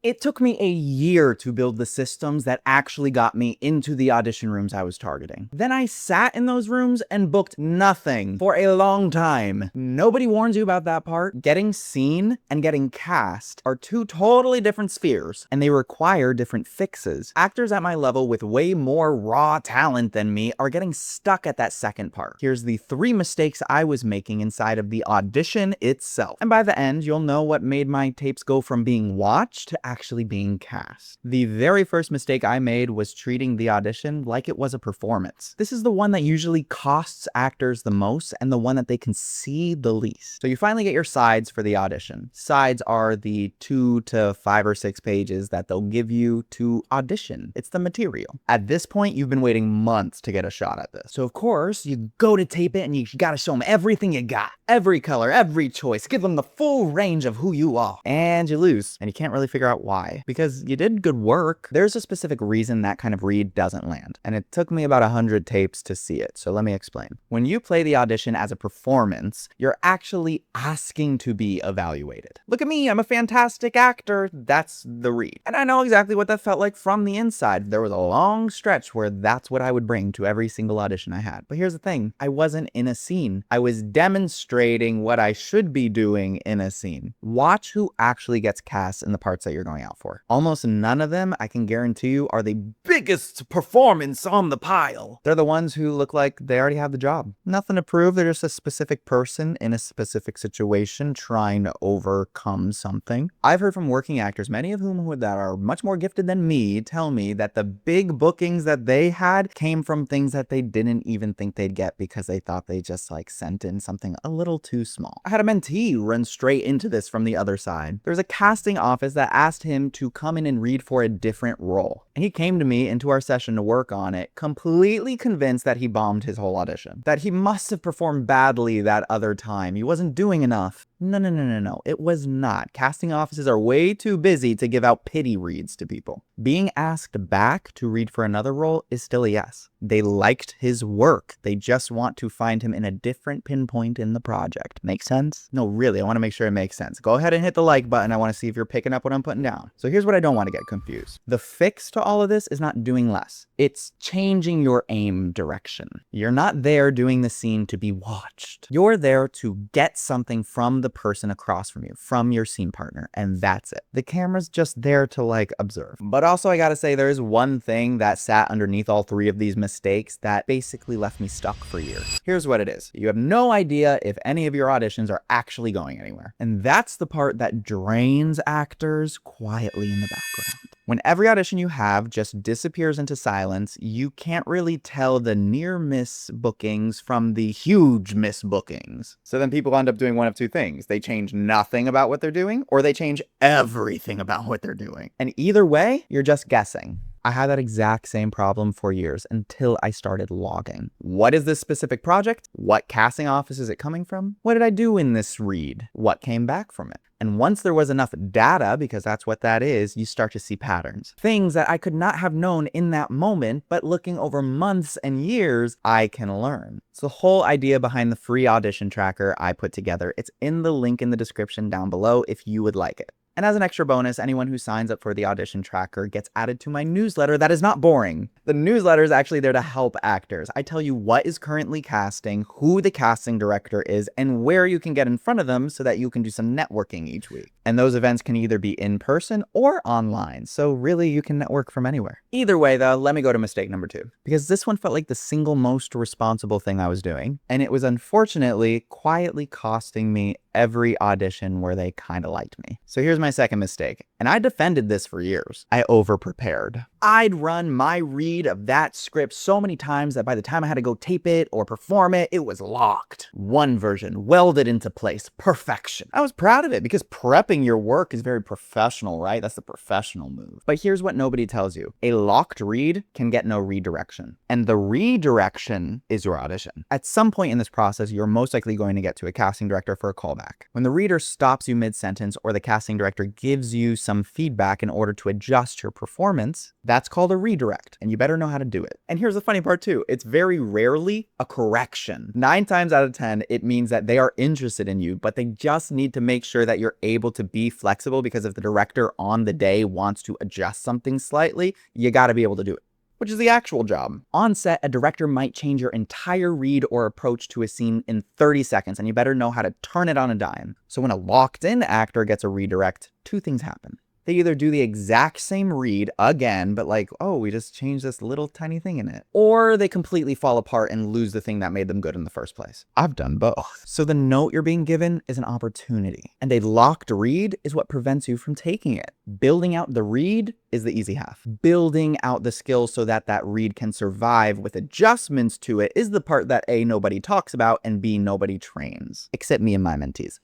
It took me a year to build the systems that actually got me into the audition rooms I was targeting. Then I sat in those rooms and booked nothing for a long time. Nobody warns you about that part. Getting seen and getting cast are two totally different spheres, and they require different fixes. Actors at my level with way more raw talent than me are getting stuck at that second part. Here's the 3 mistakes I was making inside of the audition itself. And by the end, you'll know what made my tapes go from being watched to actually being cast. The very first mistake I made was treating the audition like it was a performance. This is the one that usually costs actors the most and the one that they can see the least. So you finally get your sides for the audition. Sides are the 2 to 5 or 6 pages that they'll give you to audition. It's the material. At this point, you've been waiting months to get a shot at this. So of course, you go to tape it and you gotta show them everything you got. Every color, every choice. Give them the full range of who you are. And you lose. And you can't really figure out why. Because you did good work. There's a specific reason that kind of read doesn't land. And it took me about 100 tapes to see it. So let me explain. When you play the audition as a performance, you're actually asking to be evaluated. Look at me, I'm a fantastic actor. That's the read. And I know exactly what that felt like from the inside. There was a long stretch where that's what I would bring to every single audition I had. But here's the thing. I wasn't in a scene. I was demonstrating what I should be doing in a scene. Watch who actually gets cast in the parts that you're going out for. Almost none of them, I can guarantee you, are the biggest performance on the pile. They're the ones who look like they already have the job. Nothing to prove. They're just a specific person in a specific situation trying to overcome something. I've heard from working actors, many of whom that are much more gifted than me, tell me that the big bookings that they had came from things that they didn't even think they'd get because they thought they just sent in something a little too small. I had a mentee run straight into this from the other side. There was a casting office that asked him to come in and read for a different role. And he came to me into our session to work on it, completely convinced that he bombed his whole audition. That he must have performed badly that other time. He wasn't doing enough. No. It was not. Casting offices are way too busy to give out pity reads to people. Being asked back to read for another role is still a yes. They liked his work. They just want to find him in a different pinpoint in the project. Make sense? No, really, I want to make sure it makes sense. Go ahead and hit the like button. I want to see if you're picking up what I'm putting down. So here's what I don't want to get confused. The fix to all of this is not doing less. It's changing your aim direction. You're not there doing the scene to be watched. You're there to get something from the person across from you, from your scene partner, and that's it. The camera's just there to observe. But also I gotta say, there is one thing that sat underneath all 3 of these mistakes that basically left me stuck for years. Here's what it is. You have no idea if any of your auditions are actually going anywhere. And that's the part that drains actors quietly in the background. When every audition you have just disappears into silence, you can't really tell the near miss bookings from the huge miss bookings. So then people end up doing one of 2 things. They change nothing about what they're doing, or they change everything about what they're doing. And either way, you're just guessing. I had that exact same problem for years until I started logging. What is this specific project? What casting office is it coming from? What did I do in this read? What came back from it? And once there was enough data, because that's what that is, you start to see patterns. Things that I could not have known in that moment, but looking over months and years, I can learn. It's the whole idea behind the free audition tracker I put together. It's in the link in the description down below if you would like it. And as an extra bonus, anyone who signs up for the audition tracker gets added to my newsletter that is not boring. The newsletter is actually there to help actors. I tell you what is currently casting, who the casting director is, and where you can get in front of them so that you can do some networking each week. And those events can either be in person or online, so really you can network from anywhere. Either way though, let me go to mistake number 2, because this one felt like the single most responsible thing I was doing, and it was unfortunately quietly costing me every audition where they kind of liked me. So here's my second mistake, and I defended this for years. I over-prepared. I'd run my read of that script so many times that by the time I had to go tape it or perform it, it was locked. One version, welded into place, perfection. I was proud of it because prepping your work is very professional, right? That's the professional move. But here's what nobody tells you. A locked read can get no redirection. And the redirection is your audition. At some point in this process, you're most likely going to get to a casting director for a callback. When the reader stops you mid-sentence or the casting director gives you some feedback in order to adjust your performance, that's called a redirect, and you better know how to do it. And here's the funny part too. It's very rarely a correction. 9 times out of 10, it means that they are interested in you, but they just need to make sure that you're able to be flexible, because if the director on the day wants to adjust something slightly, you got to be able to do it, which is the actual job. On set, a director might change your entire read or approach to a scene in 30 seconds, and you better know how to turn it on a dime. So when a locked-in actor gets a redirect, 2 things happen. They either do the exact same read again, but like, oh, we just changed this little tiny thing in it. Or they completely fall apart and lose the thing that made them good in the first place. I've done both. So the note you're being given is an opportunity, and a locked read is what prevents you from taking it. Building out the read is the easy half. Building out the skills so that that read can survive with adjustments to it is the part that A, nobody talks about, and B, nobody trains. Except me and my mentees.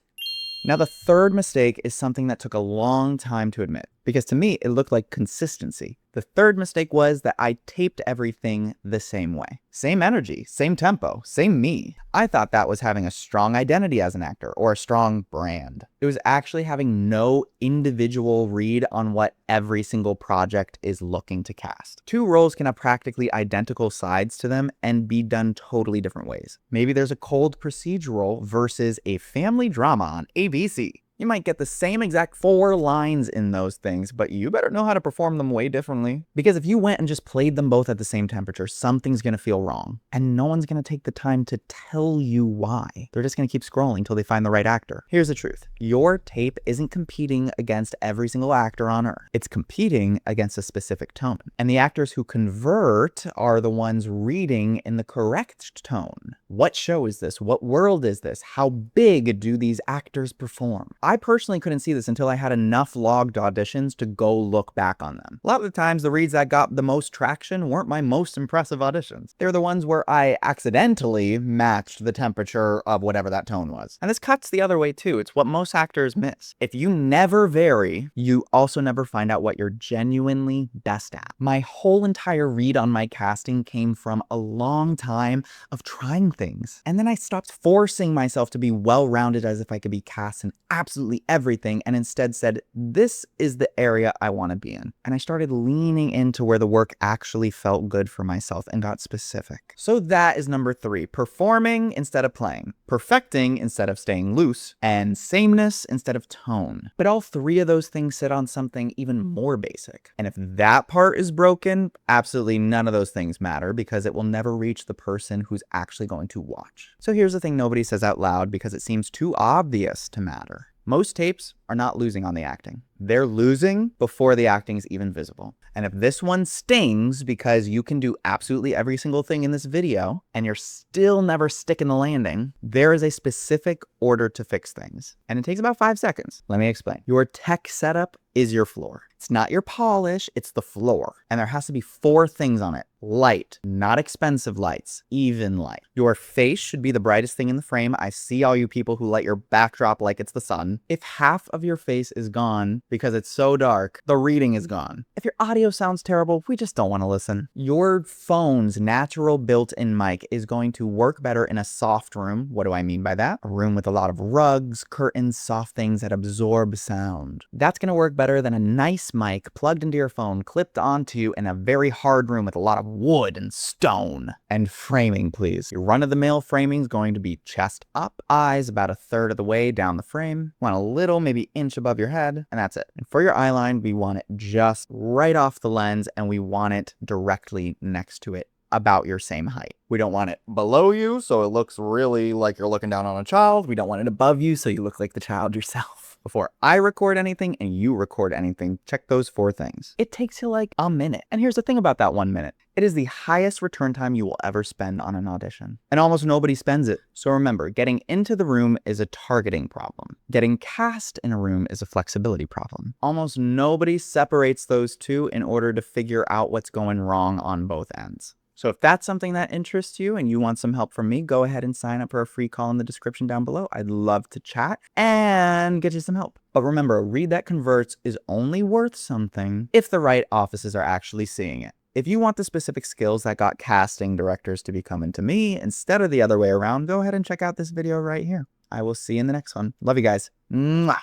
Now, the third mistake is something that took a long time to admit, because to me, it looked like consistency. The third mistake was that I taped everything the same way. Same energy, same tempo, same me. I thought that was having a strong identity as an actor, or a strong brand. It was actually having no individual read on what every single project is looking to cast. 2 roles can have practically identical sides to them and be done totally different ways. Maybe there's a cold procedural versus a family drama on ABC. You might get the same exact 4 lines in those things, but you better know how to perform them way differently. Because if you went and just played them both at the same temperature, something's gonna feel wrong. And no one's gonna take the time to tell you why. They're just gonna keep scrolling until they find the right actor. Here's the truth. Your tape isn't competing against every single actor on Earth. It's competing against a specific tone. And the actors who convert are the ones reading in the correct tone. What show is this? What world is this? How big do these actors perform? I personally couldn't see this until I had enough logged auditions to go look back on them. A lot of the times, the reads that got the most traction weren't my most impressive auditions. They were the ones where I accidentally matched the temperature of whatever that tone was. And this cuts the other way too. It's what most actors miss. If you never vary, you also never find out what you're genuinely best at. My whole entire read on my casting came from a long time of trying things. And then I stopped forcing myself to be well-rounded as if I could be cast in absolutely everything, and instead said, this is the area I want to be in. And I started leaning into where the work actually felt good for myself and got specific. So that is number 3, performing instead of playing, perfecting instead of staying loose, and sameness instead of tone. But all 3 of those things sit on something even more basic. And if that part is broken, absolutely none of those things matter, because it will never reach the person who's actually going to watch. So here's the thing nobody says out loud because it seems too obvious to matter. Most tapes are not losing on the acting. They're losing before the acting's even visible. And if this one stings because you can do absolutely every single thing in this video and you're still never sticking the landing, there is a specific order to fix things. And it takes about 5 seconds. Let me explain. Your tech setup is your floor. It's not your polish, it's the floor. And there has to be 4 things on it. Light, not expensive lights, even light. Your face should be the brightest thing in the frame. I see all you people who light your backdrop like it's the sun. If half of your face is gone because it's so dark, the reading is gone. If your audio sounds terrible, we just don't want to listen. Your phone's natural built-in mic is going to work better in a soft room. What do I mean by that? A room with a lot of rugs, curtains, soft things that absorb sound. That's going to work better than a nice mic plugged into your phone, clipped onto you in a very hard room with a lot of wood and stone. And framing, please. Your run-of-the-mill framing is going to be chest up, eyes about 1/3 of the way down the frame. Want a little, maybe inch above your head, and that's it. And for your eyeline, we want it just right off the lens, and we want it directly next to it, about your same height. We don't want it below you, so it looks really like you're looking down on a child. We don't want it above you, so you look like the child yourself. Before I record anything and you record anything, check those 4 things. It takes you like a minute. And here's the thing about that 1 minute. It is the highest return time you will ever spend on an audition. And almost nobody spends it. So remember, getting into the room is a targeting problem. Getting cast in a room is a flexibility problem. Almost nobody separates those 2 in order to figure out what's going wrong on both ends. So if that's something that interests you and you want some help from me, go ahead and sign up for a free call in the description down below. I'd love to chat and get you some help. But remember, a read that converts is only worth something if the right offices are actually seeing it. If you want the specific skills that got casting directors to be coming to me instead of the other way around, go ahead and check out this video right here. I will see you in the next one. Love you guys. Mwah.